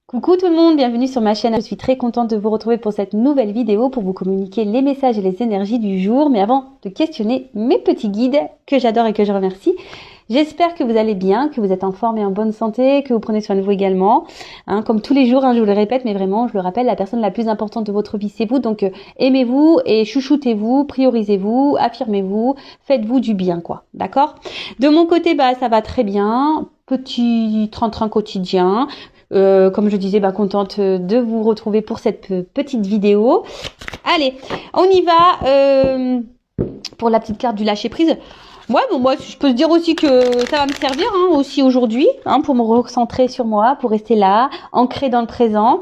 Coucou tout le monde, bienvenue sur ma chaîne. Je suis très contente de vous retrouver pour cette nouvelle vidéo pour vous communiquer les messages et les énergies du jour. Mais avant de questionner mes petits guides que j'adore et que je remercie, j'espère que vous allez bien, que vous êtes en forme et en bonne santé, que vous prenez soin de vous également. Comme tous les jours, je vous le répète, mais vraiment, je le rappelle, la personne la plus importante de votre vie, c'est vous. Donc aimez-vous et chouchoutez-vous, priorisez-vous, affirmez-vous, faites-vous du bien, quoi. D'accord? De mon côté, ça va très bien. Petit train-train quotidien. Comme je disais, contente de vous retrouver pour cette petite vidéo. Allez, on y va pour la petite carte du lâcher prise. Ouais, bon, moi, je peux se dire aussi que ça va me servir aussi aujourd'hui, pour me recentrer sur moi, pour rester là, ancré dans le présent.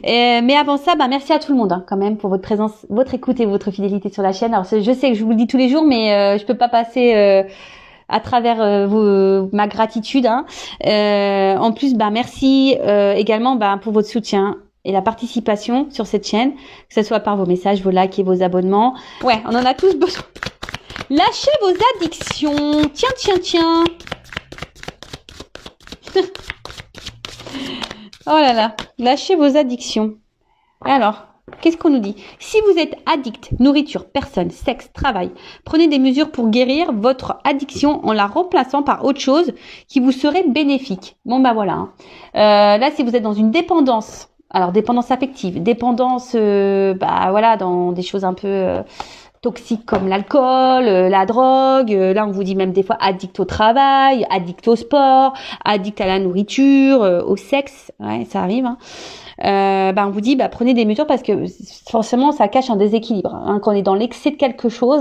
Mais avant ça, donc tout le monde quand même pour votre présence, votre écoute et votre fidélité sur la chaîne. Alors, je sais que je vous le dis tous les jours, mais je peux pas passer à travers ma gratitude. En plus, merci également pour votre soutien et la participation sur cette chaîne, que ce soit par vos messages, vos likes et vos abonnements. Ouais, on en a tous besoin. Lâchez vos addictions. Tiens. Oh là là, lâchez vos addictions. Alors, qu'est-ce qu'on nous dit? Si vous êtes addict, nourriture, personne, sexe, travail, prenez des mesures pour guérir votre addiction en la remplaçant par autre chose qui vous serait bénéfique. Bon voilà. Là, si vous êtes dans une dépendance, alors dépendance affective, dépendance, dans des choses un peu toxiques comme l'alcool, la drogue. Là, on vous dit même des fois addict au travail, addict au sport, addict à la nourriture, au sexe. Ouais, ça arrive. On vous dit prenez des mesures parce que forcément ça cache un déséquilibre. Quand on est dans l'excès de quelque chose,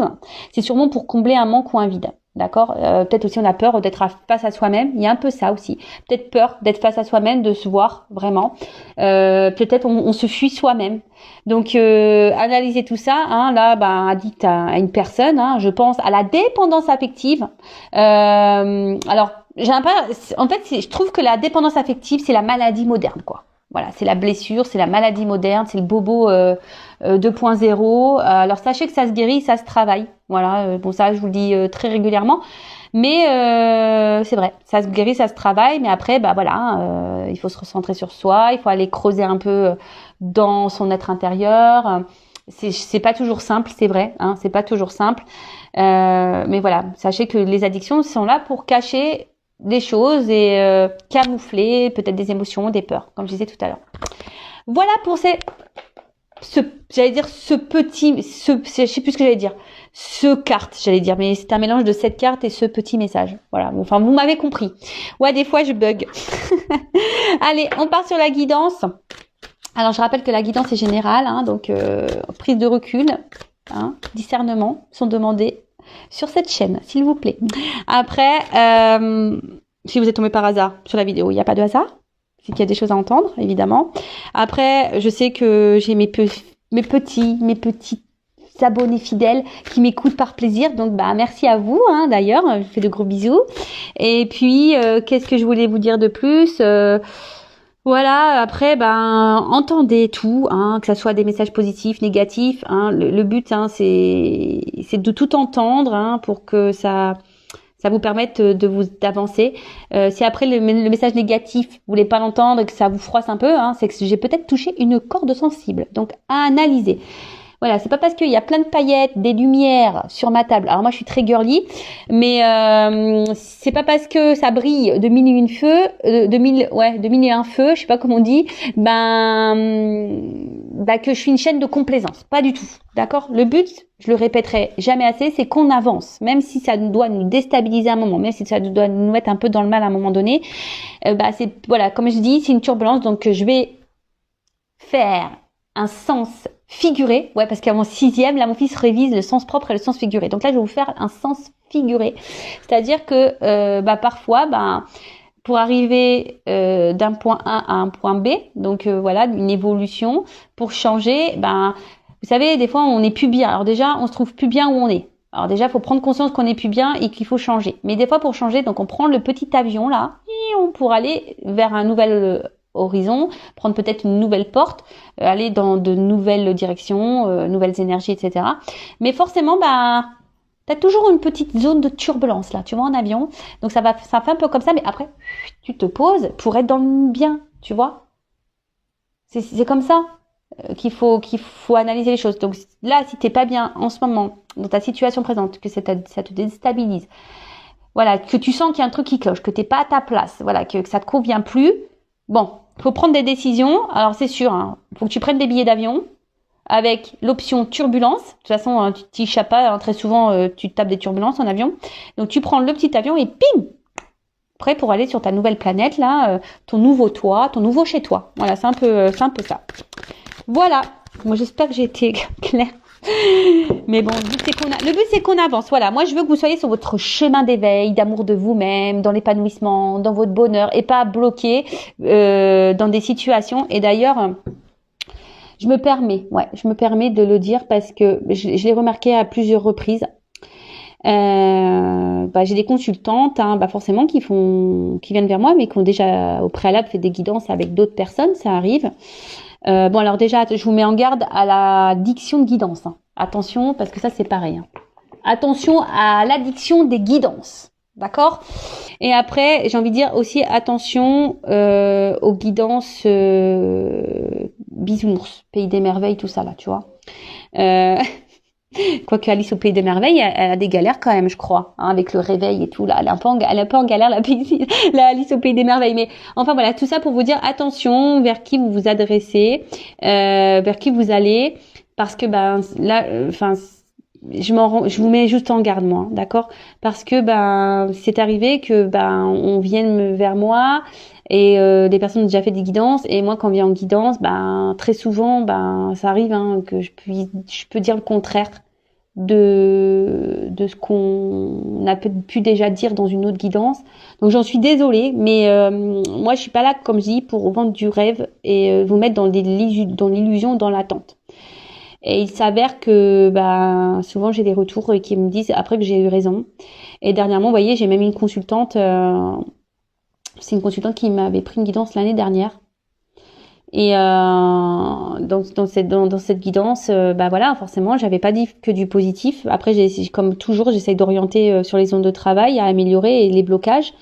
c'est sûrement pour combler un manque ou un vide. D'accord. Peut-être aussi on a peur d'être face à soi-même. Il y a un peu ça aussi. Peut-être peur d'être face à soi-même, de se voir vraiment. Peut-être on se fuit soi-même. Donc analysez tout ça. Addict à une personne. Je pense à la dépendance affective. Alors je trouve que la dépendance affective c'est la maladie moderne, quoi. Voilà, c'est la blessure, c'est la maladie moderne, c'est le bobo 2.0. Alors sachez que ça se guérit, ça se travaille. Voilà, ça je vous le dis très régulièrement. Mais c'est vrai, ça se guérit, ça se travaille. Mais après, il faut se recentrer sur soi, il faut aller creuser un peu dans son être intérieur. C'est pas toujours simple, c'est vrai, c'est pas toujours simple. Mais voilà, sachez que les addictions sont là pour cacher des choses et camoufler peut-être des émotions, des peurs, comme je disais tout à l'heure. Voilà pour je sais plus ce que j'allais dire, mais c'est un mélange de cette carte et ce petit message. Voilà, vous m'avez compris. Ouais, des fois je bug. Allez, on part sur la guidance. Alors je rappelle que la guidance est générale, donc prise de recul, discernement sont demandés sur cette chaîne, s'il vous plaît. Après, si vous êtes tombé par hasard sur la vidéo, il n'y a pas de hasard. C'est qu'il y a des choses à entendre, évidemment. Après, je sais que j'ai mes petits abonnés fidèles qui m'écoutent par plaisir. Donc, merci à vous, d'ailleurs. Je vous fais de gros bisous. Et puis, qu'est-ce que je voulais vous dire de plus Voilà, après, entendez tout, que ça soit des messages positifs, négatifs. Le but, c'est de tout entendre, pour que ça vous permette d'avancer. Si après le message négatif, vous voulez pas l'entendre et que ça vous froisse un peu, c'est que j'ai peut-être touché une corde sensible. Donc, à analyser. Voilà, c'est pas parce qu'il y a plein de paillettes, des lumières sur ma table. Alors moi, je suis très girly, mais c'est pas parce que ça brille de mille et un feux, je sais pas comment on dit, que je suis une chaîne de complaisance. Pas du tout, d'accord. Le but, je le répéterai jamais assez, c'est qu'on avance, même si ça doit nous déstabiliser à un moment, même si ça doit nous mettre un peu dans le mal à un moment donné. Comme je dis, c'est une turbulence, donc je vais faire un sens figuré, parce qu'à mon 6e, là, mon fils révise le sens propre et le sens figuré. Donc là, je vais vous faire un sens figuré. C'est-à-dire que, parfois, pour arriver d'un point A à un point B, donc une évolution, pour changer, vous savez, des fois, on n'est plus bien. Alors déjà, on se trouve plus bien où on est. Alors déjà, il faut prendre conscience qu'on n'est plus bien et qu'il faut changer. Mais des fois, pour changer, donc on prend le petit avion là, pour aller vers un nouvel horizon, prendre peut-être une nouvelle porte, aller dans de nouvelles directions, nouvelles énergies, etc. Mais forcément, t'as toujours une petite zone de turbulence là, tu vois, en avion. Donc ça fait un peu comme ça, mais après, tu te poses pour être dans le bien, tu vois. C'est comme ça qu'il faut analyser les choses. Donc là, si t'es pas bien en ce moment, dans ta situation présente, que ça te déstabilise, voilà, que tu sens qu'il y a un truc qui cloche, que t'es pas à ta place, voilà, que ça te convient plus, bon, faut prendre des décisions. Alors c'est sûr, hein, faut que tu prennes des billets d'avion avec l'option turbulence. De toute façon, tu t'échappes pas, hein, très souvent tu tapes des turbulences en avion. Donc tu prends le petit avion et pim, prêt pour aller sur ta nouvelle planète là, ton nouveau toi, ton nouveau chez toi. Voilà, c'est un peu ça. Voilà. Moi j'espère que j'ai été claire. Mais bon, le but c'est qu'on avance. Voilà, moi je veux que vous soyez sur votre chemin d'éveil, d'amour de vous-même, dans l'épanouissement, dans votre bonheur, et pas bloqué dans des situations. Et d'ailleurs, je me permets de le dire parce que je l'ai remarqué à plusieurs reprises. J'ai des consultantes, forcément qui viennent vers moi, mais qui ont déjà au préalable fait des guidances avec d'autres personnes, ça arrive. Alors déjà, je vous mets en garde à la diction de guidance. Hein. Attention, parce que ça c'est pareil. Hein. Attention à l'addiction des guidances, d'accord ? Et après, j'ai envie de dire aussi attention aux guidances bisounours, Pays des merveilles, tout ça là, tu vois. Quoique Alice au Pays des merveilles, elle a des galères quand même, je crois, hein, avec le réveil et tout là. Elle est un peu en galère la Alice au Pays des merveilles. Mais enfin voilà, tout ça pour vous dire attention vers qui vous vous adressez, vers qui vous allez, parce que je vous mets juste en garde moi, d'accord ? Parce que c'est arrivé que on vienne vers moi. Et des personnes ont déjà fait des guidances, et moi quand on vient en guidance, très souvent ça arrive que je peux dire le contraire de ce qu'on a pu déjà dire dans une autre guidance. Donc j'en suis désolée, mais moi je suis pas là, comme je dis, pour vendre du rêve et vous mettre dans l'illusion, dans l'attente. Et il s'avère que souvent j'ai des retours qui me disent après que j'ai eu raison. Et dernièrement, vous voyez, j'ai même une consultante. C'est une consultante qui m'avait pris une guidance l'année dernière. Et dans cette guidance, forcément, j'avais pas dit que du positif. Après, comme toujours, j'essaye d'orienter sur les zones de travail, à améliorer et les blocages.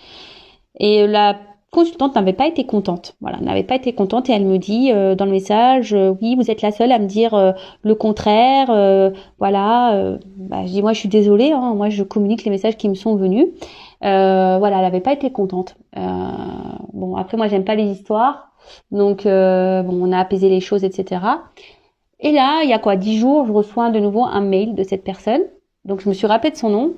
Et la consultante n'avait pas été contente. Voilà, n'avait pas été contente et elle me dit dans le message, oui, vous êtes la seule à me dire le contraire. Je dis moi, je suis désolée. Hein, moi, je communique les messages qui me sont venus. Elle avait pas été contente. Après moi j'aime pas les histoires, donc on a apaisé les choses, etc. Et là, il y a 10 jours, je reçois de nouveau un mail de cette personne. Donc je me suis rappelée de son nom.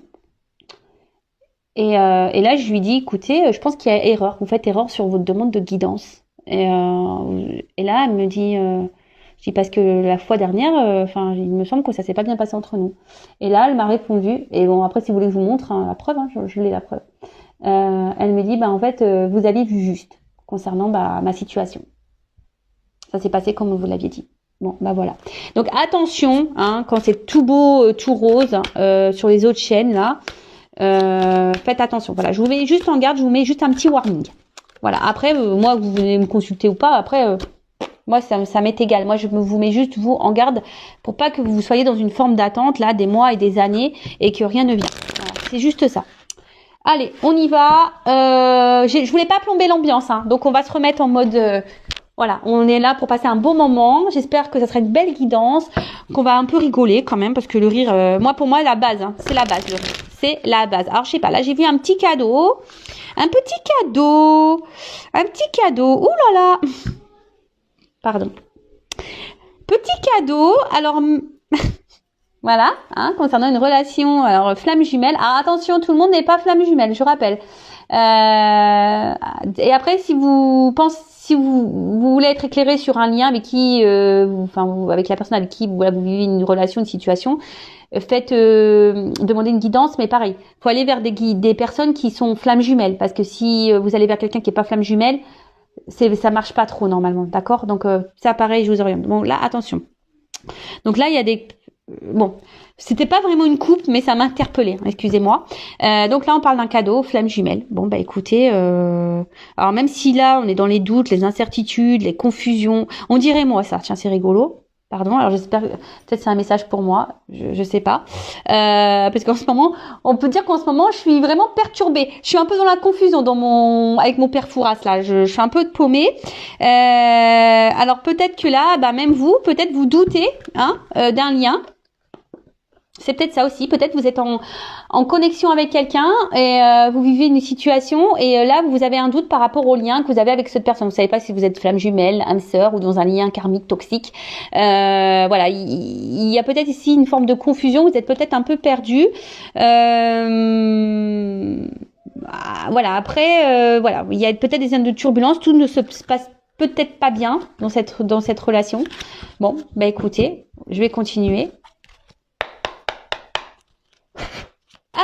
Et là, je lui dis, écoutez, je pense qu'il y a erreur. Vous faites erreur sur votre demande de guidance. Et là, elle me dit, je dis parce que la fois dernière, il me semble que ça s'est pas bien passé entre nous. Et là, elle m'a répondu. Et bon, après, si vous voulez que je vous montre la preuve, je l'ai la preuve. Elle me dit, vous avez vu juste concernant ma situation. Ça s'est passé comme vous l'aviez dit. Bon, voilà. Donc attention, quand c'est tout beau, tout rose sur les autres chaînes là, faites attention. Voilà, je vous mets juste en garde, je vous mets juste un petit warning. Voilà. Après, moi, vous venez me consulter ou pas, après. Moi, ça m'est égal. Moi, je vous mets juste vous en garde pour pas que vous soyez dans une forme d'attente là, des mois et des années, et que rien ne vient. Voilà, c'est juste ça. Allez, on y va. Je voulais pas plomber l'ambiance, donc on va se remettre en mode. On est là pour passer un bon moment. J'espère que ça sera une belle guidance, qu'on va un peu rigoler quand même, parce que le rire, pour moi, la base, c'est la base. Le rire, c'est la base. Alors, je sais pas. Là, j'ai vu un petit cadeau. Ouh là là. Pardon. Petit cadeau. Alors. Voilà, concernant une relation, alors flamme jumelle. Alors attention, tout le monde n'est pas flamme jumelle, je rappelle. Et après, si vous voulez être éclairé sur un lien avec qui, avec la personne avec qui vous vivez une relation, une situation, faites demander une guidance, mais pareil, faut aller vers des personnes qui sont flamme jumelle, parce que si vous allez vers quelqu'un qui est pas flamme jumelle, ça marche pas trop normalement, d'accord ? Donc ça, pareil, je vous oriente. Bon, là, attention. Donc là, il y a des c'était pas vraiment une coupe, mais ça m'a interpellée, excusez-moi. Donc là, on parle d'un cadeau, flamme jumelle. Bon, écoutez, alors même si là, on est dans les doutes, les incertitudes, les confusions, on dirait moi ça, tiens, c'est rigolo. Pardon, alors j'espère, peut-être c'est un message pour moi, je sais pas. Parce qu'en ce moment, on peut dire qu'en ce moment, je suis vraiment perturbée. Je suis un peu dans la confusion avec mon père Fouras là. Je suis un peu paumée. Alors peut-être que là, même vous, peut-être vous doutez d'un lien. C'est peut-être ça aussi. Peut-être vous êtes en connexion avec quelqu'un et vous vivez une situation et là vous avez un doute par rapport au lien que vous avez avec cette personne. Vous savez pas si vous êtes flamme jumelle, âme sœur ou dans un lien karmique toxique. Voilà, il y a peut-être ici une forme de confusion. Vous êtes peut-être un peu perdu. Voilà. Après, voilà, il y a peut-être des zones de turbulence. Tout ne se passe peut-être pas bien dans cette relation. Bon, écoutez, je vais continuer.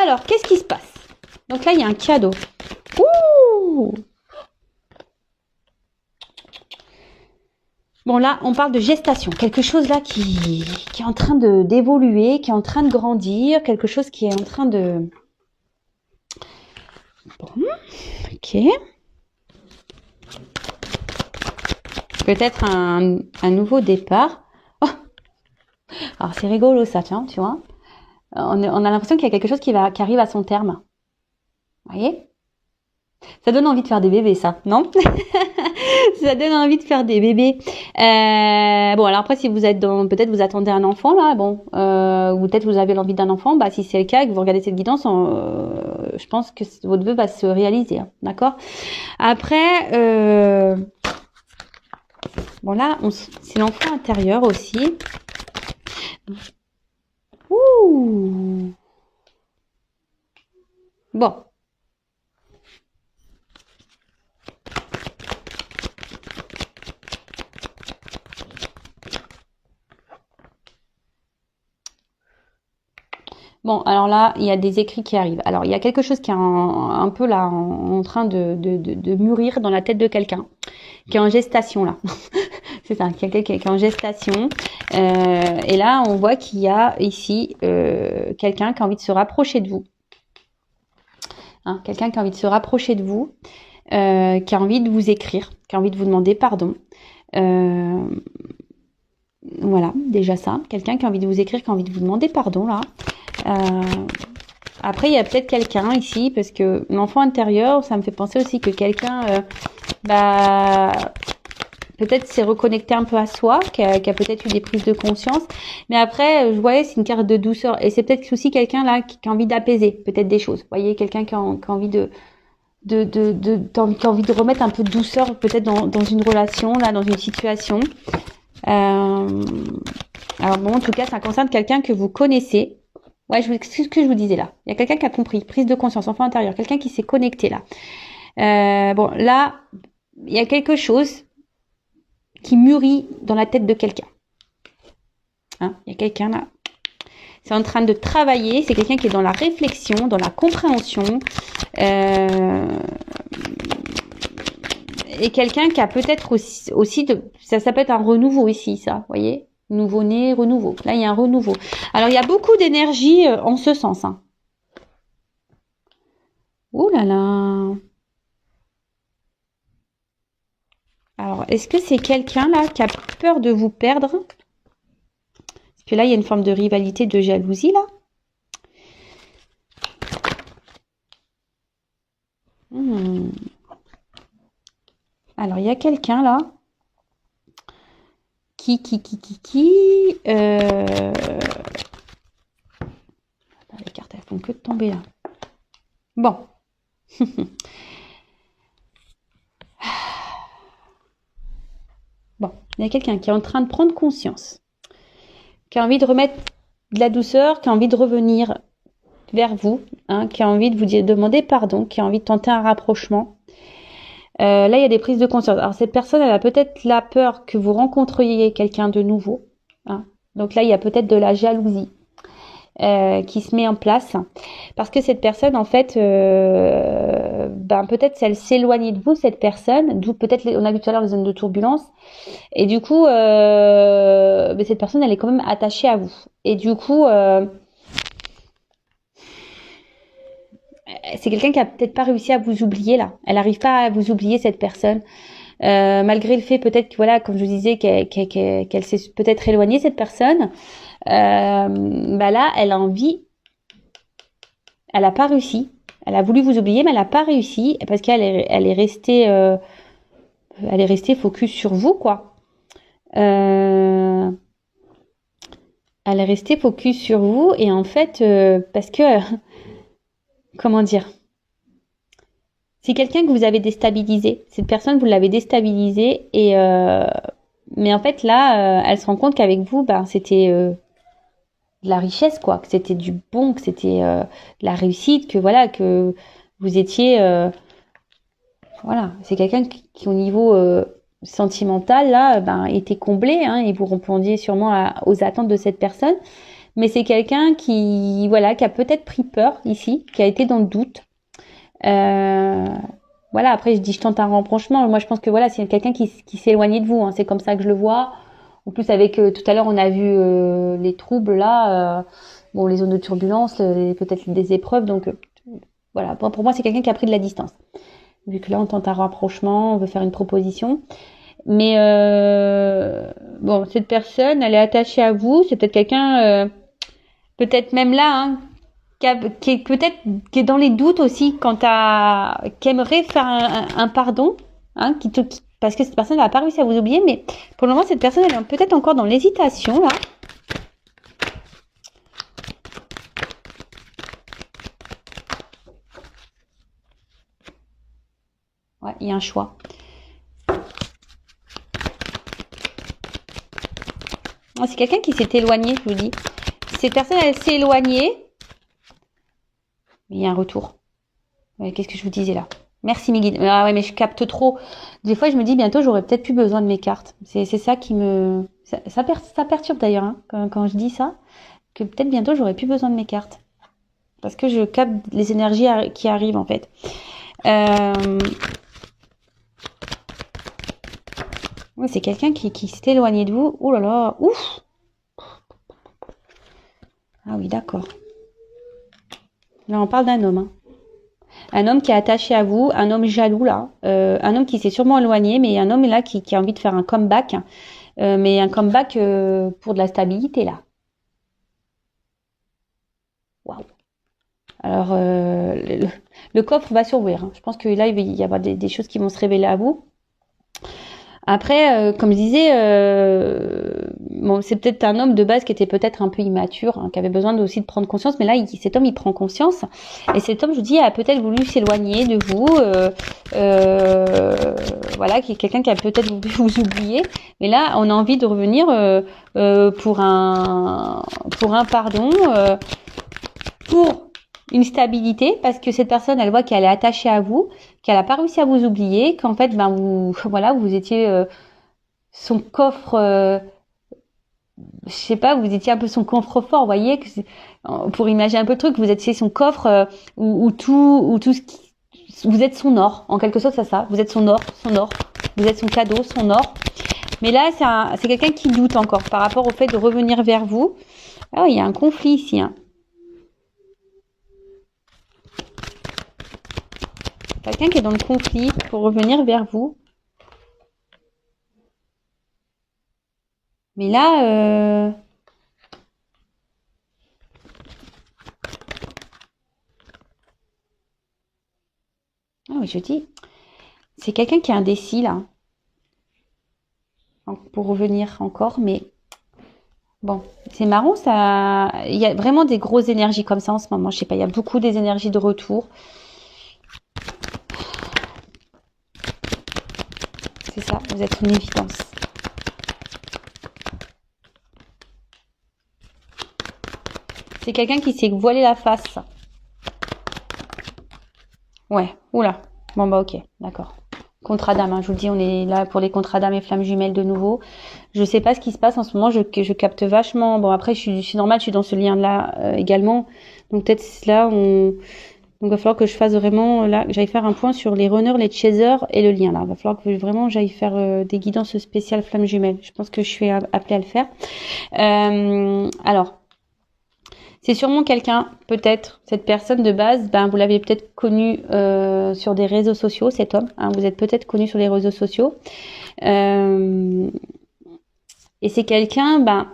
Alors, qu'est-ce qui se passe? Donc là, il y a un cadeau. Ouh! Bon, là, on parle de gestation. Quelque chose là qui est en train d'évoluer, qui est en train de grandir, quelque chose qui est en train de... Bon, ok. Peut-être un nouveau départ. Oh, alors, c'est rigolo ça, tiens, tu vois. On a l'impression qu'il y a quelque chose qui arrive à son terme. Vous voyez? Ça donne envie de faire des bébés, ça, non? Ça donne envie de faire des bébés. Bon, alors après, si vous êtes peut-être vous attendez un enfant, là, bon, ou peut-être vous avez l'envie d'un enfant, si c'est le cas et que vous regardez cette guidance, je pense que votre vœu va se réaliser, hein, d'accord? Après, bon là, c'est l'enfant intérieur aussi. Ouh! Bon. Bon, alors là, il y a des écrits qui arrivent. Alors, il y a quelque chose qui est un peu là en train de mûrir dans la tête de quelqu'un, qui est en gestation là. C'est ça, quelqu'un qui est en gestation. Et là, on voit qu'il y a ici quelqu'un qui a envie de se rapprocher de vous. Quelqu'un qui a envie de se rapprocher de vous, qui a envie de vous écrire, qui a envie de vous demander pardon. Voilà, déjà ça. Quelqu'un qui a envie de vous écrire, qui a envie de vous demander pardon là. Après, il y a peut-être quelqu'un ici, parce que l'enfant intérieur, ça me fait penser aussi que quelqu'un, peut-être s'est reconnecté un peu à soi, qui a peut-être eu des prises de conscience. Mais après, je voyais, c'est une carte de douceur. Et c'est peut-être aussi quelqu'un là qui a envie d'apaiser peut-être des choses. Vous voyez, quelqu'un qui a envie qui a envie de remettre un peu de douceur peut-être dans une relation, là, dans une situation. Alors bon, en tout cas, ça concerne quelqu'un que vous connaissez. Ouais, c'est ce que je vous disais là. Il y a quelqu'un qui a compris, prise de conscience, enfant intérieur, quelqu'un qui s'est connecté là. Bon, là, il y a quelque chose qui mûrit dans la tête de quelqu'un. Il y a quelqu'un là. C'est en train de travailler. C'est quelqu'un qui est dans la réflexion, dans la compréhension. Et quelqu'un qui a peut-être aussi ça peut être un renouveau ici, ça, vous voyez? Nouveau-né, renouveau. Là, il y a un renouveau. Alors, il y a beaucoup d'énergie en ce sens. Ouh là là. Alors, est-ce que c'est quelqu'un là qui a peur de vous perdre? Parce que là, il y a une forme de rivalité, de jalousie là. Alors, il y a quelqu'un là les cartes, elles font que de tomber là. Bon. Bon, il y a quelqu'un qui est en train de prendre conscience, qui a envie de remettre de la douceur, qui a envie de revenir vers vous, qui a envie de vous demander pardon, qui a envie de tenter un rapprochement. Là, il y a des prises de conscience. Alors, cette personne, elle a peut-être la peur que vous rencontriez quelqu'un de nouveau. Donc là, il y a peut-être de la jalousie qui se met en place. Parce que cette personne, en fait, peut-être elle s'éloigne de vous, cette personne. D'où peut-être, on a vu tout à l'heure les zones de turbulence. Et du coup, cette personne, elle est quand même attachée à vous. Et du coup... c'est quelqu'un qui a peut-être pas réussi à vous oublier là. Elle n'arrive pas à vous oublier, cette personne. malgré le fait peut-être que voilà, comme je vous disais, qu'elle s'est peut-être éloignée cette personne, bah là, elle a envie, elle a pas réussi. Elle a voulu vous oublier, mais elle a pas réussi parce elle est restée focus sur vous, quoi. Elle est restée focus sur vous et en fait, parce que, comment dire, c'est quelqu'un que vous avez déstabilisé. Cette personne, vous l'avez déstabilisée et mais en fait là, elle se rend compte qu'avec vous, ben c'était de la richesse, quoi, que c'était du bon, que c'était de la réussite, que voilà, que vous étiez, voilà, c'est quelqu'un qui au niveau sentimental là, ben était comblé, hein, et vous répondiez sûrement aux attentes de cette personne. Mais c'est quelqu'un qui, voilà, qui a peut-être pris peur ici, qui a été dans le doute. Voilà, après je dis je tente un rapprochement. Moi je pense que voilà, c'est quelqu'un qui s'est éloigné de vous, hein. C'est comme ça que je le vois. En plus avec tout à l'heure on a vu les troubles là, bon les zones de turbulence, peut-être des épreuves. Donc voilà, pour moi c'est quelqu'un qui a pris de la distance. Vu que là on tente un rapprochement, on veut faire une proposition. Mais bon, cette personne, elle est attachée à vous. C'est peut-être quelqu'un, peut-être même là, hein, qui est peut-être qui est dans les doutes aussi qui aimerait faire un pardon, hein, parce que cette personne n'a pas réussi à vous oublier, mais pour le moment cette personne elle est peut-être encore dans l'hésitation là. Ouais, il y a un choix. C'est quelqu'un qui s'est éloigné, je vous dis. Cette personne elle s'est éloignée. Il y a un retour. Ouais, qu'est-ce que je vous disais là? Merci mes guides. Ah ouais, mais je capte trop. Des fois, je me dis bientôt, j'aurai peut-être plus besoin de mes cartes. C'est ça qui me... Ça perturbe d'ailleurs, hein, quand je dis ça, que peut-être bientôt, j'aurai plus besoin de mes cartes. Parce que je capte les énergies qui arrivent, en fait. Ouais, c'est quelqu'un qui s'est éloigné de vous. Oh là là, ouf! Ah oui, d'accord. Là, on parle d'un homme, hein. Un homme qui est attaché à vous, un homme jaloux là, un homme qui s'est sûrement éloigné, mais un homme là qui a envie de faire un comeback, mais un comeback pour de la stabilité là. Waouh. Alors le coffre va s'ouvrir, hein. Je pense que là il va y avoir des choses qui vont se révéler à vous. Après, comme je disais, bon, c'est peut-être un homme de base qui était peut-être un peu immature, hein, qui avait besoin aussi de prendre conscience. Mais là, cet homme, il prend conscience. Et cet homme, je vous dis, a peut-être voulu s'éloigner de vous. Voilà, qui est quelqu'un qui a peut-être voulu vous oublier. Mais là, on a envie de revenir pour un pardon, pour une stabilité, parce que cette personne, elle voit qu'elle est attachée à vous, qu'elle n'a pas réussi à vous oublier, qu'en fait, ben vous étiez son coffre, je sais pas, vous étiez un peu son coffre-fort, vous voyez, pour imaginer un peu le truc, vous étiez son coffre où tout ce qui, vous êtes son or, en quelque sorte, c'est ça, vous êtes son or, vous êtes son cadeau, son or. Mais là, c'est quelqu'un qui doute encore par rapport au fait de revenir vers vous. Ah, il y a un conflit ici, hein. Quelqu'un qui est dans le conflit pour revenir vers vous. Mais là, ah oui, je dis, c'est quelqu'un qui est indécis là, pour revenir encore. Mais bon, c'est marrant, ça. Il y a vraiment des grosses énergies comme ça en ce moment. Je sais pas, il y a beaucoup des énergies de retour. C'est ça, vous êtes une évidence. C'est quelqu'un qui s'est voilé la face. Ouais, oula. Bon bah ok, d'accord. Contrat d'âme, hein, je vous le dis, on est là pour les contrats d'âme et flammes jumelles de nouveau. Je sais pas ce qui se passe en ce moment, je capte vachement. Bon après, je suis normale, je suis dans ce lien-là également. Donc peut-être là, donc il va falloir que je fasse vraiment, là, j'aille faire un point sur les runners, les chasers et le lien là. Il va falloir que vraiment j'aille faire des guidances spéciales flammes jumelles. Je pense que je suis appelée à le faire. Alors, C'est sûrement quelqu'un, peut-être, cette personne de base, ben vous l'avez peut-être connu sur des réseaux sociaux, cet homme. Hein, vous êtes peut-être connu sur les réseaux sociaux. Et c'est quelqu'un, ben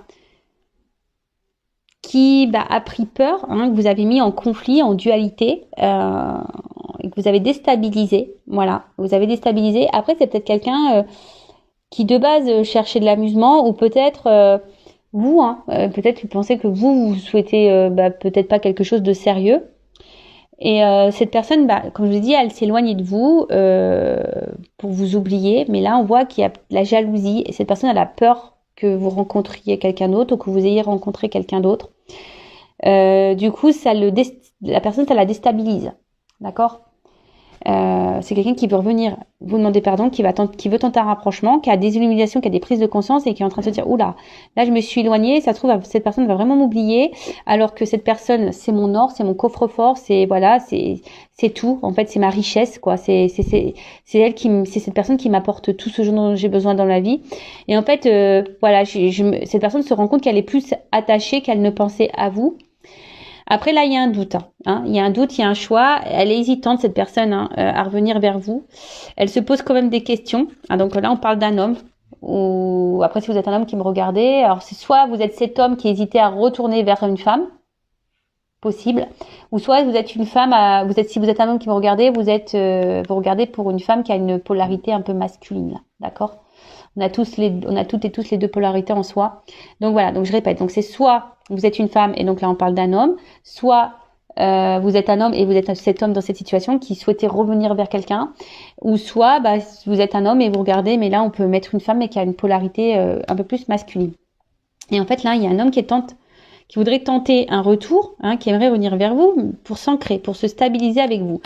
qui a pris peur, hein, que vous avez mis en conflit, en dualité, et que vous avez déstabilisé. Voilà, vous avez déstabilisé. Après, c'est peut-être quelqu'un qui de base cherchait de l'amusement, ou peut-être vous, hein, peut-être vous pensez que vous souhaitez peut-être pas quelque chose de sérieux. Et cette personne, comme je vous ai dit, elle s'éloigne de vous pour vous oublier. Mais là, on voit qu'il y a la jalousie, et cette personne, elle a peur que vous rencontriez quelqu'un d'autre ou que vous ayez rencontré quelqu'un d'autre. Du coup, la personne, ça la déstabilise. D'accord ? C'est quelqu'un qui veut revenir vous demander pardon, qui veut tenter un rapprochement, qui a des illuminations, qui a des prises de conscience et qui est en train de se dire oula, là je me suis éloignée, ça se trouve cette personne va vraiment m'oublier, alors que cette personne c'est mon or, c'est mon coffre-fort, c'est voilà, c'est tout, en fait c'est ma richesse quoi, c'est cette personne qui m'apporte tout ce dont j'ai besoin dans la vie. Et en fait voilà, cette personne se rend compte qu'elle est plus attachée qu'elle ne pensait à vous. Après là, il y a un doute. Hein. Il y a un doute, il y a un choix. Elle est hésitante, cette personne, à revenir vers vous. Elle se pose quand même des questions. Hein, donc là, on parle d'un homme. Ou après, si vous êtes un homme qui me regardez, alors c'est soit vous êtes cet homme qui hésitait à retourner vers une femme, possible, ou soit vous êtes une femme. Si vous êtes un homme qui me regardez, vous regardez pour une femme qui a une polarité un peu masculine. D'accord ? On a toutes et tous les deux polarités en soi. Donc voilà, donc je répète. Donc c'est soit vous êtes une femme et donc là on parle d'un homme, soit vous êtes un homme et vous êtes cet homme dans cette situation qui souhaitait revenir vers quelqu'un, ou soit vous êtes un homme et vous regardez, mais là on peut mettre une femme mais qui a une polarité un peu plus masculine. Et en fait là il y a un homme qui voudrait tenter un retour, hein, qui aimerait revenir vers vous pour s'ancrer, pour se stabiliser avec vous.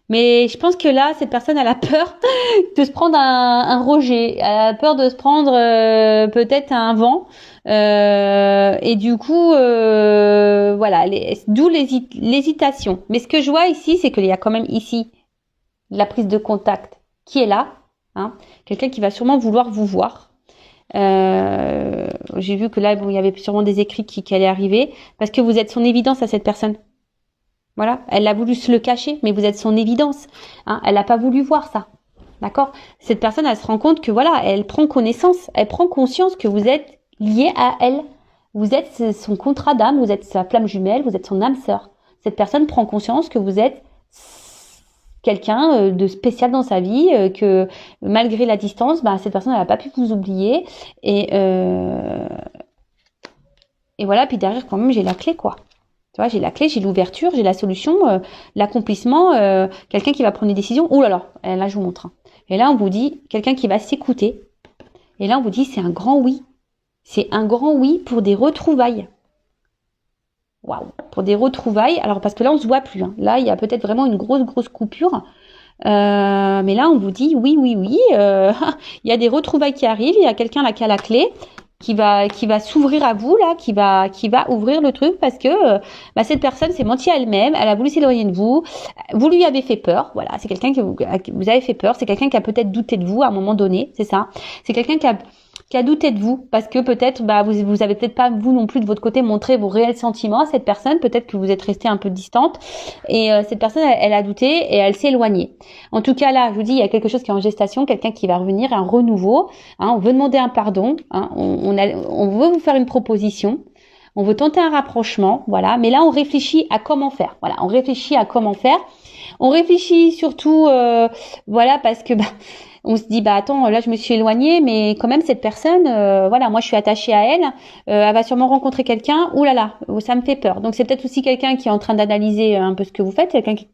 Mais je pense que là, cette personne, elle a peur de se prendre un rejet. Elle a peur de se prendre peut-être un vent. Et du coup, voilà, d'où l'hésitation. Mais ce que je vois ici, c'est qu'il y a quand même ici la prise de contact qui est là. Hein, quelqu'un qui va sûrement vouloir vous voir. J'ai vu que là, il y avait sûrement des écrits qui allaient arriver. Parce que vous êtes son évidence à cette personne. Voilà, elle a voulu se le cacher, mais vous êtes son évidence. Hein, elle n'a pas voulu voir ça. D'accord ? Cette personne, elle se rend compte que voilà, elle prend conscience que vous êtes lié à elle. Vous êtes son contrat d'âme, vous êtes sa flamme jumelle, vous êtes son âme sœur. Cette personne prend conscience que vous êtes quelqu'un de spécial dans sa vie, que malgré la distance, cette personne, elle n'a pas pu vous oublier. Et voilà, puis derrière, quand même, j'ai la clé, quoi. Tu vois, j'ai la clé, j'ai l'ouverture, j'ai la solution, l'accomplissement, quelqu'un qui va prendre des décisions. Oh là là, je vous montre. Et là, on vous dit, quelqu'un qui va s'écouter. Et là, on vous dit, c'est un grand oui. C'est un grand oui pour des retrouvailles. Waouh, pour des retrouvailles. Alors, parce que là, on se voit plus. Hein. Là, il y a peut-être vraiment une grosse coupure. Mais là, on vous dit, oui. Il y a des retrouvailles qui arrivent. Il y a quelqu'un là qui a la clé. Qui va s'ouvrir à vous là, qui va ouvrir le truc parce que cette personne s'est mentie à elle-même, elle a voulu s'éloigner de vous, vous lui avez fait peur, voilà, c'est quelqu'un que vous avez fait peur, c'est quelqu'un qui a peut-être douté de vous à un moment donné, c'est ça, c'est quelqu'un qui a douté de vous parce que peut-être vous avez peut-être pas vous non plus de votre côté montré vos réels sentiments à cette personne, peut-être que vous êtes resté un peu distante et cette personne elle a douté et elle s'est éloignée. En tout cas là, je vous dis, il y a quelque chose qui est en gestation, quelqu'un qui va revenir, un renouveau, hein, on veut demander un pardon, hein, on veut vous faire une proposition. On veut tenter un rapprochement, voilà, mais là on réfléchit à comment faire. Voilà, on réfléchit à comment faire. On réfléchit surtout voilà parce que on se dit attends, là je me suis éloignée, mais quand même cette personne voilà, moi je suis attachée à elle, elle va sûrement rencontrer quelqu'un, ouh là là, ça me fait peur. Donc c'est peut-être aussi quelqu'un qui est en train d'analyser un peu ce que vous faites,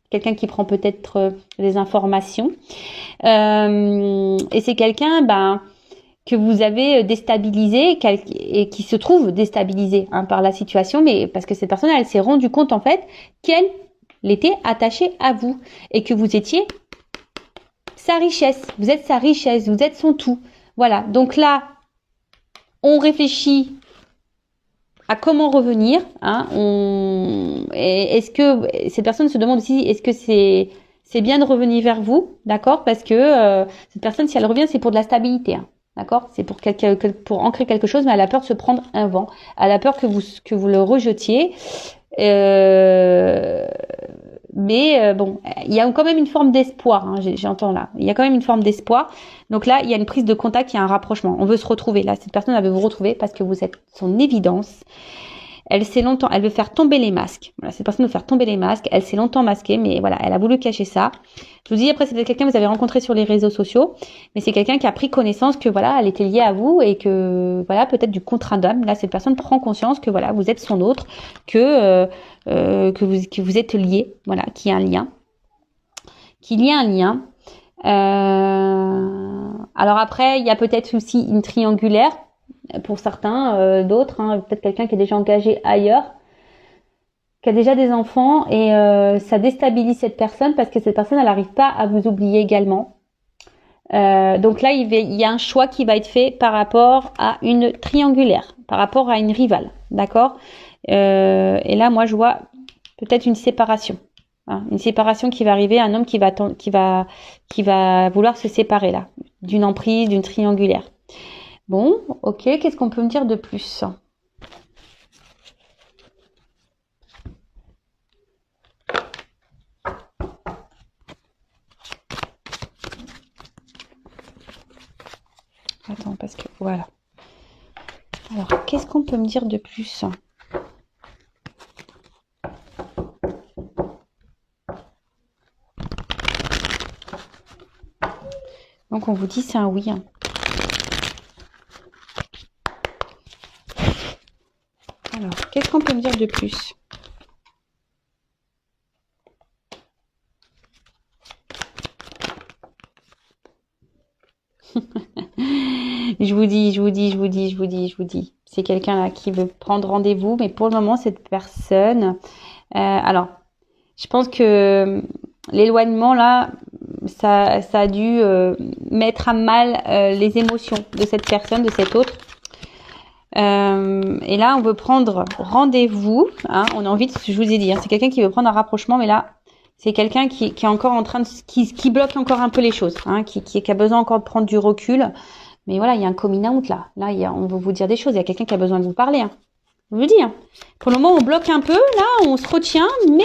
quelqu'un qui prend peut-être des informations. Et c'est quelqu'un que vous avez déstabilisé et qui se trouve déstabilisé par la situation, mais parce que cette personne elle s'est rendue compte en fait qu'elle était attachée à vous et que vous étiez sa richesse, vous êtes sa richesse, vous êtes son tout. Voilà, donc là, on réfléchit à comment revenir. Hein, est-ce que cette personne se demande aussi, est-ce que c'est bien de revenir vers vous, d'accord? Parce que cette personne, si elle revient, c'est pour de la stabilité. Hein. D'accord? C'est pour pour ancrer quelque chose, mais elle a peur de se prendre un vent. Elle a peur que vous le rejetiez. Mais bon, il y a quand même une forme d'espoir, hein, j'entends là. Il y a quand même une forme d'espoir. Donc là, il y a une prise de contact, il y a un rapprochement. On veut se retrouver. Là, cette personne, elle veut vous retrouver parce que vous êtes son évidence. Elle veut faire tomber les masques. Voilà, cette personne veut faire tomber les masques. Elle s'est longtemps masquée, mais voilà, elle a voulu cacher ça. Je vous dis, après, c'est peut-être quelqu'un que vous avez rencontré sur les réseaux sociaux, mais c'est quelqu'un qui a pris connaissance que voilà, elle était liée à vous et que voilà, peut-être du contrat d'âme. Là, cette personne prend conscience que voilà, vous êtes son autre, que vous êtes liés, voilà, qu'il y a un lien, alors après, il y a peut-être aussi une triangulaire pour certains, d'autres, hein, peut-être quelqu'un qui est déjà engagé ailleurs, qui a déjà des enfants et ça déstabilise cette personne parce que cette personne, elle n'arrive pas à vous oublier également. Donc là, il y a un choix qui va être fait par rapport à une triangulaire, par rapport à une rivale, d'accord? Et là, moi, je vois peut-être une séparation. Hein, une séparation qui va arriver, un homme qui va vouloir se séparer là, d'une emprise, d'une triangulaire. Bon, ok, qu'est-ce qu'on peut me dire de plus? Attends, parce que voilà. Alors, qu'est-ce qu'on peut me dire de plus? Donc, on vous dit c'est un oui. Hein. Alors, qu'est-ce qu'on peut me dire de plus? Je vous dis. C'est quelqu'un là qui veut prendre rendez-vous, mais pour le moment, cette personne... alors, je pense que l'éloignement là, ça a dû mettre à mal les émotions de cette personne, de cet autre. Et là, on veut prendre rendez-vous. Hein, on a envie de, je vous ai dit, hein, c'est quelqu'un qui veut prendre un rapprochement, mais là, c'est quelqu'un qui est encore en train de, qui bloque encore un peu les choses, hein, qui a besoin encore de prendre du recul. Mais voilà, il y a un coming out là. Là, on veut vous dire des choses. Il y a quelqu'un qui a besoin de vous parler. Hein. Je vous dis. Hein. Pour le moment, on bloque un peu. Là, on se retient. Mais.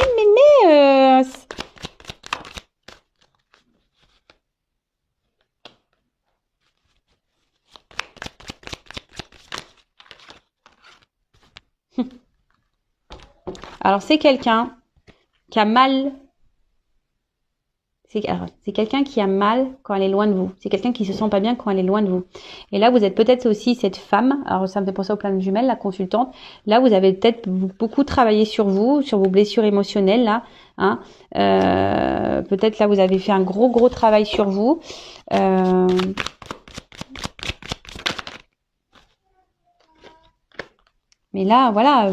Alors, c'est quelqu'un qui a mal. C'est quelqu'un qui a mal quand elle est loin de vous. C'est quelqu'un qui se sent pas bien quand elle est loin de vous. Et là, vous êtes peut-être aussi cette femme. Alors, ça me fait penser au plan de jumelles, la consultante. Là, vous avez peut-être beaucoup travaillé sur vous, sur vos blessures émotionnelles, là. Hein. Peut-être là, vous avez fait un gros travail sur vous. Mais là, voilà,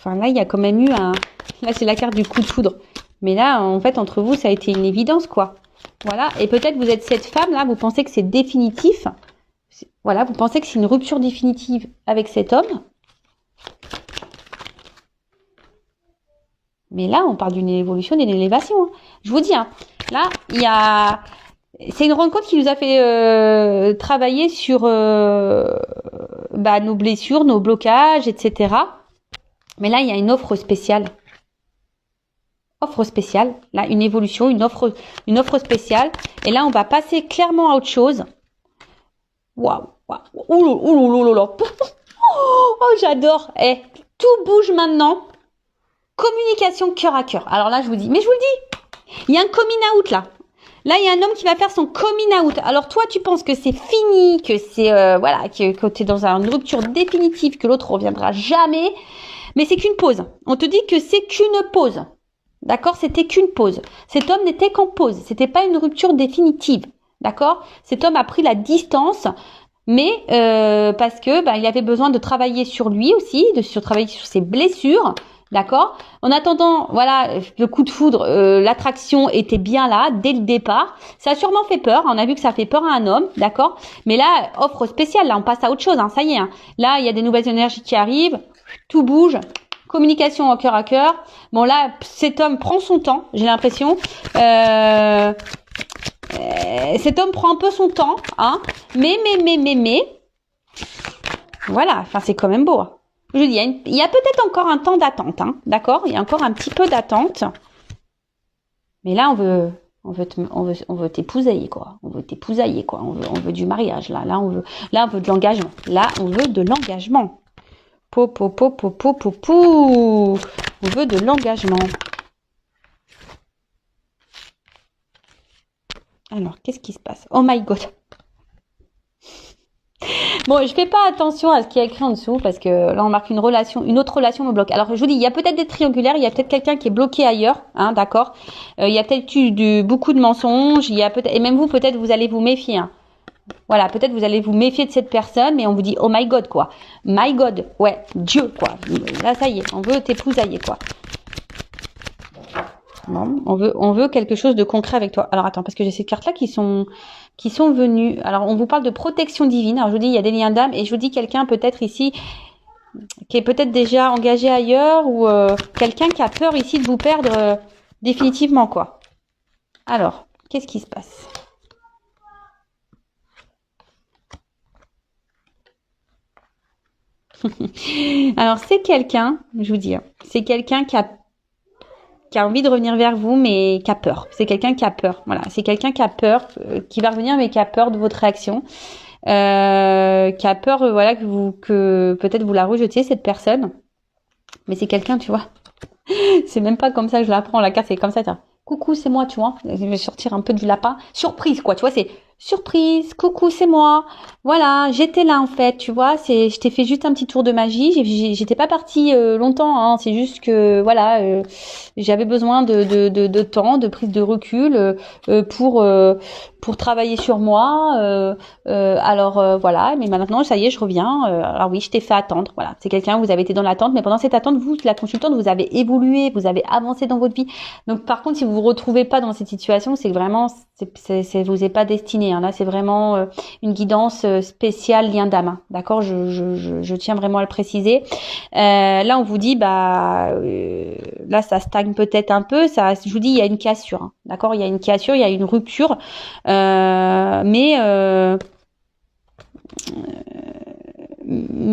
là, il y a quand même eu un... Là, c'est la carte du coup de foudre. Mais là, en fait, entre vous, ça a été une évidence, quoi. Voilà. Et peut-être vous êtes cette femme, là, vous pensez que c'est définitif. Voilà, vous pensez que c'est une rupture définitive avec cet homme. Mais là, on parle d'une évolution, d'une élévation. Hein. Je vous dis, hein, là, il y a... C'est une rencontre qui nous a fait travailler sur nos blessures, nos blocages, etc. Mais là, il y a une offre spéciale. Offre spéciale, là, une évolution, une offre spéciale. Et là, on va passer clairement à autre chose. Waouh, ouh. Oh, j'adore. Tout bouge maintenant. Communication cœur à cœur. Alors là, je vous dis, mais je vous le dis, il y a un coming out là. Là, il y a un homme qui va faire son coming out. Alors toi, tu penses que c'est fini, que c'est que tu es dans une rupture définitive, que l'autre reviendra jamais. Mais c'est qu'une pause. On te dit que c'est qu'une pause. D'accord? C'était qu'une pause. Cet homme n'était qu'en pause. C'était pas une rupture définitive. D'accord? Cet homme a pris la distance, mais parce que il avait besoin de travailler sur lui aussi, travailler sur ses blessures. D'accord? En attendant, voilà, le coup de foudre, l'attraction était bien là dès le départ. Ça a sûrement fait peur. On a vu que ça fait peur à un homme, d'accord? Mais là, offre spéciale. Là, on passe à autre chose. Hein, ça y est. Hein. Là, il y a des nouvelles énergies qui arrivent. Tout bouge. Communication en cœur à cœur. Bon là, cet homme prend son temps, j'ai l'impression. cet homme prend un peu son temps, hein, mais, voilà, enfin, c'est quand même beau. Hein. Je dis, il y a peut-être encore un temps d'attente, hein, d'accord? Il y a encore un petit peu d'attente. Mais là, on veut t'épousailler, quoi. On veut t'épousailler, quoi. On veut du mariage, là. Là, on veut de l'engagement. Là, on veut de l'engagement. On veut de l'engagement. Alors, qu'est-ce qui se passe? Oh my God. Bon, je fais pas attention à ce qui est écrit en dessous parce que là, on marque une autre relation me bloque. Alors, je vous dis, il y a peut-être des triangulaires, il y a peut-être quelqu'un qui est bloqué ailleurs, hein, d'accord. Il y a peut-être eu beaucoup de mensonges, il y a peut-être, et même vous, peut-être, vous allez vous méfier. Hein. Voilà, peut-être vous allez vous méfier de cette personne, mais on vous dit, oh my God, quoi. My God, ouais, Dieu, quoi. Là, ça y est, on veut t'épousailler, quoi. Bon, on veut quelque chose de concret avec toi. Alors attends, parce que j'ai ces cartes-là qui sont venues. Alors on vous parle de protection divine. Alors je vous dis, il y a des liens d'âme et je vous dis quelqu'un peut-être ici qui est peut-être déjà engagé ailleurs ou quelqu'un qui a peur ici de vous perdre définitivement, quoi. Alors, qu'est-ce qui se passe? Alors c'est quelqu'un, je vous dis, hein, c'est quelqu'un qui a envie de revenir vers vous, mais qui a peur. C'est quelqu'un qui a peur. Voilà, c'est quelqu'un qui a peur, qui va revenir, mais qui a peur de votre réaction, qui a peur, voilà, que peut-être vous la rejetez cette personne. Mais c'est quelqu'un, tu vois. C'est même pas comme ça que je la prends la carte, c'est comme ça. Tiens. Coucou, c'est moi, tu vois. Je vais sortir un peu du lapin. Surprise, quoi. Tu vois, c'est surprise. Coucou, c'est moi. Voilà, j'étais là en fait, tu vois. Je t'ai fait juste un petit tour de magie. J'étais pas partie longtemps. Hein. C'est juste que voilà, j'avais besoin de temps, de prise de recul pour travailler sur moi. Alors voilà. Mais maintenant, ça y est, je reviens. Alors oui, je t'ai fait attendre. Voilà, c'est quelqu'un. Vous avez été dans l'attente, mais pendant cette attente, vous, la consultante, vous avez évolué, vous avez avancé dans votre vie. Donc par contre, si vous vous retrouvez pas dans cette situation, c'est que vraiment, vous est pas destiné. Hein. Là, c'est vraiment une guidance spéciale lien d'âme. Hein. D'accord, je tiens vraiment à le préciser. Là, on vous dit, là, ça stagne peut-être un peu. Ça, je vous dis, il y a une cassure. Hein. D'accord, il y a une cassure, il y a une rupture, mais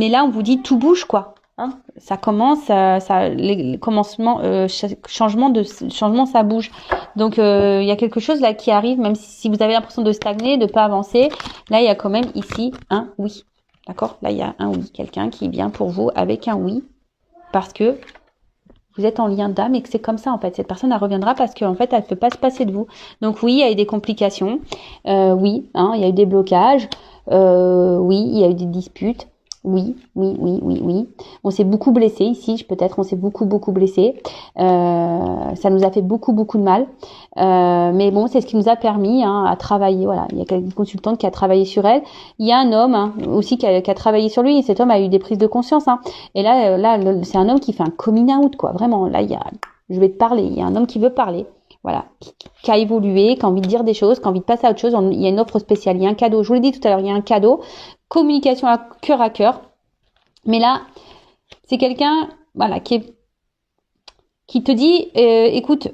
là, on vous dit tout bouge, quoi. Hein, ça commence, les commencements, changement, ça bouge. Donc il y a quelque chose là qui arrive, même si vous avez l'impression de stagner, de pas avancer. Là, il y a quand même ici un oui. D'accord? Là, il y a un oui. Quelqu'un qui vient pour vous avec un oui, parce que vous êtes en lien d'âme et que c'est comme ça en fait. Cette personne, elle reviendra parce qu'en fait, elle ne peut pas se passer de vous. Donc oui, il y a eu des complications. Oui, hein, il y a eu des blocages. Oui, il y a eu des disputes. Oui. On s'est beaucoup blessé ici, peut-être. On s'est beaucoup blessé. Ça nous a fait beaucoup de mal. Mais bon, c'est ce qui nous a permis à travailler. Voilà, il y a une consultante qui a travaillé sur elle. Il y a un homme aussi qui a travaillé sur lui. Et cet homme a eu des prises de conscience. Et là, c'est un homme qui fait un coming out, quoi. Vraiment, là, je vais te parler. Il y a un homme qui veut parler. Voilà, qui a évolué, qui a envie de dire des choses, qui a envie de passer à autre chose. Il y a une offre spéciale, il y a un cadeau. Je vous l'ai dit tout à l'heure, il y a un cadeau. Communication à cœur. Mais là, c'est quelqu'un, voilà, qui te dit, écoute,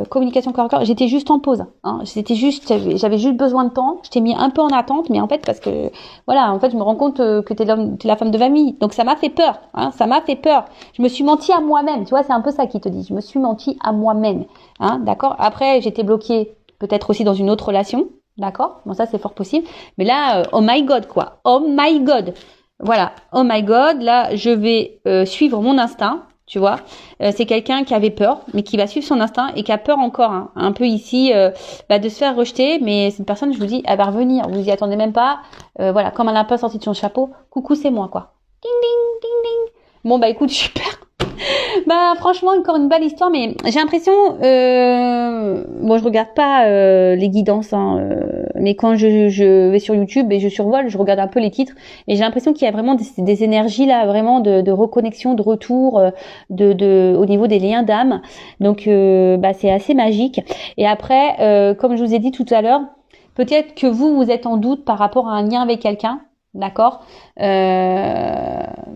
communication cœur à cœur, j'étais juste en pause. Hein, j'avais juste besoin de temps. Je t'ai mis un peu en attente, mais en fait, parce que, voilà, en fait, je me rends compte que t'es la femme de famille. Donc, ça m'a fait peur. Hein, ça m'a fait peur. Je me suis menti à moi-même. Tu vois, c'est un peu ça qui te dit. Je me suis menti à moi-même. Hein, d'accord. Après, j'étais bloquée, peut-être aussi dans une autre relation. D'accord. Bon, ça, c'est fort possible. Mais là, oh my God, quoi. Oh my God. Voilà. Oh my God. Là, je vais suivre mon instinct. Tu vois, c'est quelqu'un qui avait peur, mais qui va suivre son instinct et qui a peur encore, un peu ici, de se faire rejeter. Mais cette personne, je vous dis, elle va revenir. Vous y attendez même pas. Voilà, comme elle a pas sorti de son chapeau, coucou, c'est moi, quoi. Ding, ding, ding, ding. Bon, écoute, super. Franchement, encore une belle histoire, mais j'ai l'impression, je regarde pas les guidances, mais quand je vais sur YouTube et je survole, je regarde un peu les titres, et j'ai l'impression qu'il y a vraiment des énergies là, vraiment de reconnexion, de retour, au niveau des liens d'âme. Donc, c'est assez magique. Et après, comme je vous ai dit tout à l'heure, peut-être que vous êtes en doute par rapport à un lien avec quelqu'un. d'accord.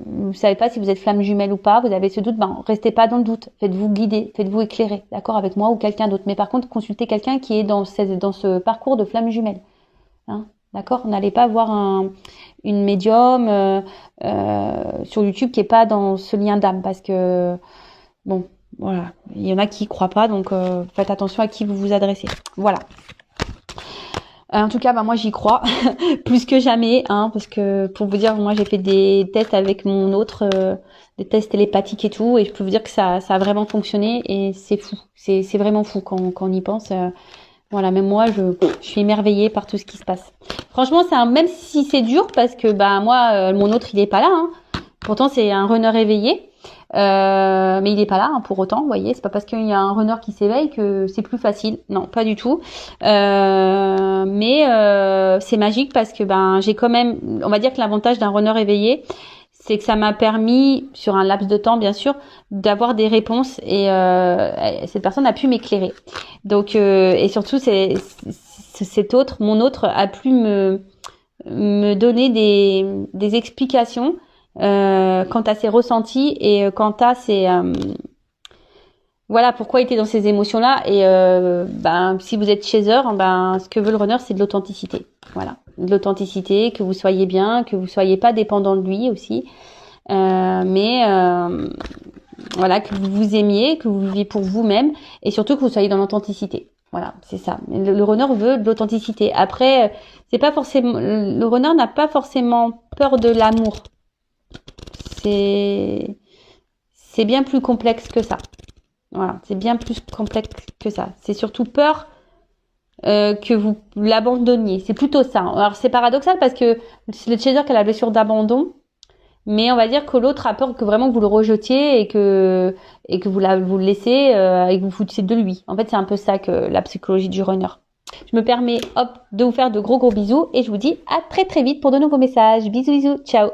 Vous savez pas si vous êtes flamme jumelle ou pas, vous avez ce doute, ben restez pas dans le doute, faites-vous guider, faites-vous éclairer, d'accord, avec moi ou quelqu'un d'autre. Mais par contre, consultez quelqu'un qui est dans ce parcours de flamme jumelle, hein, d'accord. N'allez pas voir une médium sur YouTube qui est pas dans ce lien d'âme, parce que bon, voilà, il y en a qui y croient pas, donc faites attention à qui vous vous adressez. Voilà. En tout cas, bah moi j'y crois plus que jamais, hein, parce que pour vous dire, moi j'ai fait des tests avec mon autre, des tests télépathiques et tout, et je peux vous dire que ça a vraiment fonctionné, et c'est fou, c'est vraiment fou quand on y pense. Voilà, même moi je suis émerveillée par tout ce qui se passe. Franchement, même si c'est dur, parce que bah moi mon autre il est pas là, hein. Pourtant c'est un runner éveillé. Mais il est pas là, hein, pour autant, vous voyez, c'est pas parce qu'il y a un runner qui s'éveille que c'est plus facile, non, pas du tout. Mais c'est magique parce que ben j'ai quand même, on va dire que l'avantage d'un runner éveillé, c'est que ça m'a permis, sur un laps de temps bien sûr, d'avoir des réponses, et cette personne a pu m'éclairer. Donc et surtout mon autre a pu me donner des explications quant à ses ressentis, et quant à ses voilà, pourquoi il était dans ces émotions-là. Et ben si vous êtes chaser, ben ce que veut le runner, c'est de l'authenticité. Voilà, de l'authenticité, que vous soyez bien, que vous soyez pas dépendant de lui aussi, mais voilà, que vous vous aimiez, que vous viviez pour vous-même, et surtout que vous soyez dans l'authenticité. Voilà, c'est ça. Le runner veut de l'authenticité. Après, c'est pas forcément, le runner n'a pas forcément peur de l'amour. C'est bien plus complexe que ça. Voilà, c'est bien plus complexe que ça. C'est surtout peur que vous l'abandonniez. C'est plutôt ça. Alors c'est paradoxal parce que c'est le chaser qui a la blessure d'abandon, mais on va dire que l'autre a peur que vraiment vous le rejetiez, et que vous le laissez et que vous foutiez de lui. En fait, c'est un peu ça que la psychologie du runner. Je me permets de vous faire de gros bisous, et je vous dis à très très vite pour de nouveaux messages. Bisous, ciao.